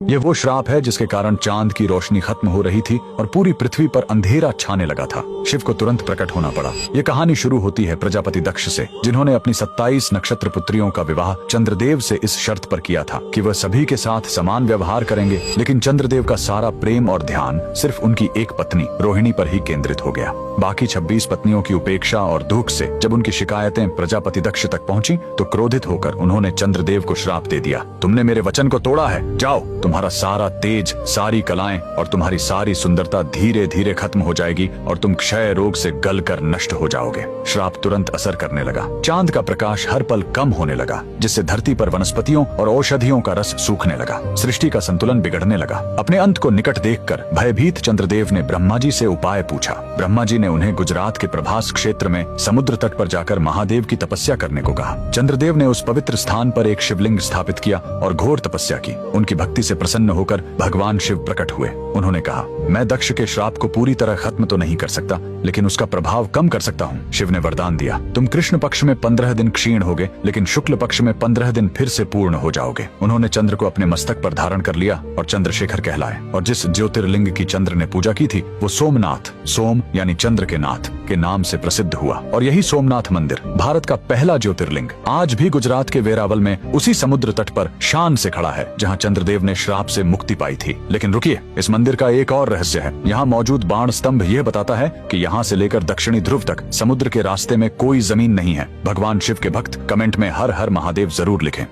ये वो श्राप है जिसके कारण चांद की रोशनी खत्म हो रही थी और पूरी पृथ्वी पर अंधेरा छाने लगा था। शिव को तुरंत प्रकट होना पड़ा। ये कहानी शुरू होती है प्रजापति दक्ष से, जिन्होंने अपनी 27 नक्षत्र पुत्रियों का विवाह चंद्रदेव से इस शर्त पर किया था कि वह सभी के साथ समान व्यवहार करेंगे। लेकिन चंद्रदेव का सारा प्रेम और ध्यान सिर्फ उनकी एक पत्नी रोहिणी पर ही केंद्रित हो गया। बाकी 26 पत्नियों की उपेक्षा और दुख से जब उनकी शिकायतें प्रजापति दक्ष तक पहुंची तो क्रोधित होकर उन्होंने चंद्रदेव को श्राप दे दिया। तुमने मेरे वचन को तोड़ा है, जाओ, तुम्हारा सारा तेज, सारी कलाएं और तुम्हारी सारी सुंदरता धीरे धीरे खत्म हो जाएगी और तुम क्षय रोग से गलकर नष्ट हो जाओगे। श्राप तुरंत असर करने लगा। चांद का प्रकाश हर पल कम होने लगा, जिससे धरती पर वनस्पतियों और औषधियों का रस सूखने लगा। सृष्टि का संतुलन बिगड़ने लगा। अपने अंत को निकट देखकर भयभीत चंद्रदेव ने ब्रह्मा जी से उपाय पूछा। ब्रह्मा जी ने उन्हें गुजरात के प्रभास क्षेत्र में समुद्र तट पर जाकर महादेव की तपस्या करने को कहा। चंद्रदेव ने उस पवित्र स्थान पर एक शिवलिंग स्थापित किया और घोर तपस्या की। उनकी भक्ति से प्रसन्न होकर भगवान शिव प्रकट हुए। उन्होंने कहा, मैं दक्ष के श्राप को पूरी तरह खत्म तो नहीं कर सकता, लेकिन उसका प्रभाव कम कर सकता हूँ। शिव ने वरदान दिया, तुम कृष्ण पक्ष में 15 दिन क्षीण होगे, लेकिन शुक्ल पक्ष में 15 दिन फिर से पूर्ण हो जाओगे। उन्होंने चंद्र को अपने मस्तक पर धारण कर लिया और चंद्रशेखर कहलाए। और जिस ज्योतिर्लिंग की चंद्र ने पूजा की थी वो सोमनाथ, सोम यानी चंद्र के नाथ के नाम से प्रसिद्ध हुआ। और यही सोमनाथ मंदिर भारत का पहला ज्योतिर्लिंग आज भी गुजरात के वेरावल में उसी समुद्र तट पर शान से खड़ा है जहाँ चंद्रदेव ने श्राप से मुक्ति पाई थी। लेकिन रुकिए, इस मंदिर का एक और रहस्य है। यहाँ मौजूद बाण स्तंभ यह बताता है कि यहाँ से लेकर दक्षिणी ध्रुव तक समुद्र के रास्ते में कोई जमीन नहीं है। भगवान शिव के भक्त कमेंट में हर हर महादेव जरूर लिखें।